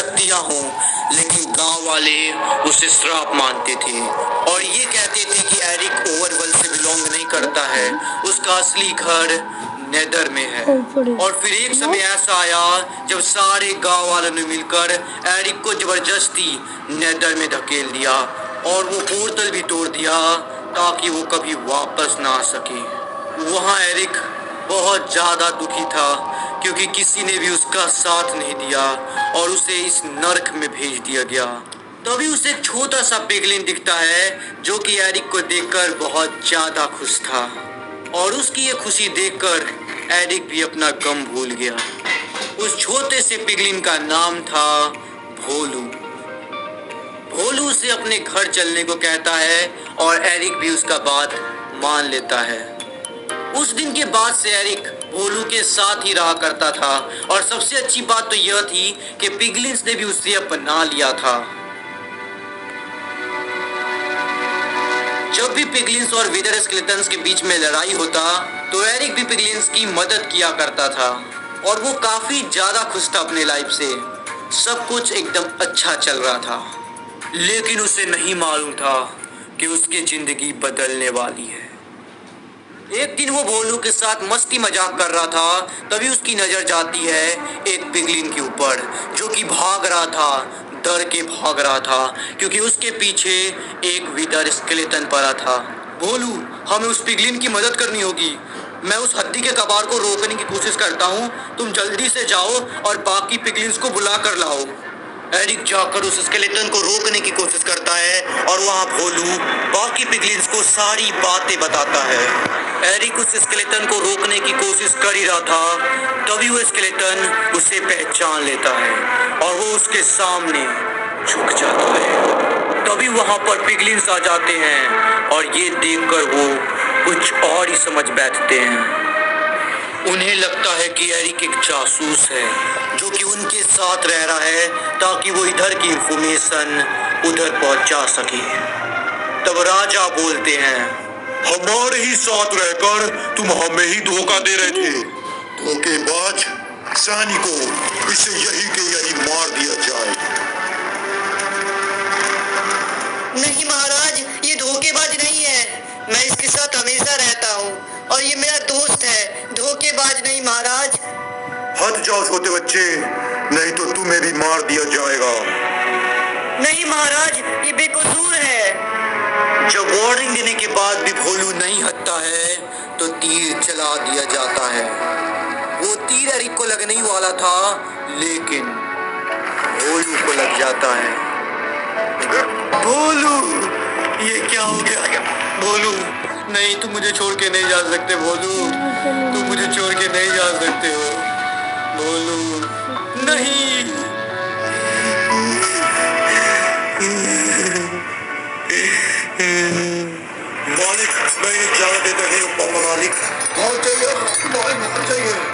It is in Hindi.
शक्तियां हों, लेकिन गांव वाले उसे श्राप मानते थे और ये कहते थे कि एरिक ओवरवर्ल्ड से बिलोंग नहीं करता है, उसका असली घर नेदर में है। और फिर एक समय ऐसा आया जब सारे गांव वालों ने मिलकर एरिक को जबरदस्ती नेदर में धकेल दिया और वो पोर्टल भी तोड़ दिया ताकि वो कभी वापस ना आ सके। वहाँ एरिक बहुत ज्यादा दुखी था क्योंकि किसी ने भी उसका साथ नहीं दिया और उसे इस नर्क में भेज दिया गया। तभी उसे एक छोटा सा पिगलिन दिखता है जो कि एरिक को देखकर बहुत ज्यादा खुश था और उसकी ये खुशी देखकर एरिक भी अपना गम भूल गया। उस छोटे से पिगलिन का नाम था भोलू। भोलू उसे अपने घर चलने को कहता है और एरिक भी उसका बात मान लेता है। उस दिन के बाद से एरिक भोलू के साथ ही रहा करता था और सबसे अच्छी बात तो यह थी कि पिगलिन्स ने भी उसे अपना लिया था। जब भी पिगलिन्स और विदर स्केलेटन्स के बीच में लड़ाई होता तो एरिक भी पिगलिन्स की मदद किया करता था और वो काफी ज्यादा खुश था अपने लाइफ से। सब कुछ एकदम अच्छा चल रहा था, लेकिन उसे नहीं मालूम था कि उसकी जिंदगी बदलने वाली है। एक दिन वो भोलू के साथ मस्ती मजाक कर रहा था, तभी उसकी नजर जाती है एक पिगलिन के ऊपर जो कि भाग रहा था, डर के भाग रहा था क्योंकि उसके पीछे एक विदर स्केलेटन पड़ा था। भोलू, हमें उस पिगलिन की मदद करनी होगी। मैं उस हड्डी के कबाड़ को रोकने की कोशिश करता हूँ, तुम जल्दी से जाओ और बाकी पिगलिन्स को बुला कर लाओ। एरिक जाकर उस स्केलेटन को रोकने की कोशिश करता है और वहाँ भोलू बाकी पिगलिन्स को सारी बातें बताता है। एरिक उस स्केलेटन को रोकने की कोशिश कर ही रहा था, तभी वो स्केलेटन उसे पहचान लेता है और वो उसके सामने झुक जाता है। तभी वहाँ पर पिगलिन्स आ जाते हैं और ये देखकर वो कुछ और ही समझ बैठते हैं। उन्हें लगता है कि एरिक एक जासूस है जो कि उनके साथ रह रहा है ताकि वो इधर की इंफॉर्मेशन उधर पहुंचा सके। तब राजा बोलते हैं, हमारे ही साथ रहकर तुम हमें ही धोखा दे रहे थे। धोखेबाज सैनिकों, इसे यही के यही मार दिया जाए। नहीं महाराज, ये धोखेबाज नहीं है। मैं इसके साथ हमेशा रहता हूँ और ये मेरा दोस्त है, धोखेबाज नहीं महाराज। हट जाओ छोटे बच्चे, नहीं तो तुम्हें भी मार दिया जाएगा। नहीं महाराज, ये बेकसूर है। जब वार्निंग देने के बाद भी भोलू नहीं हटता है तो तीर चला दिया जाता है। वो तीर एरिक को लगने ही वाला था, लेकिन भोलू को लग जाता है। भोलू, ये क्या हो गया? भोलू, नहीं, तुम मुझे छोड़ के नहीं जा सकते। भोलू, तुम मुझे छोड़ के नहीं जा सकते हो। भोलू, नहीं। मालिक, मैं इजाजत देता हूँ। मालिक, बहुत चाहिए, बहुत चाहिए।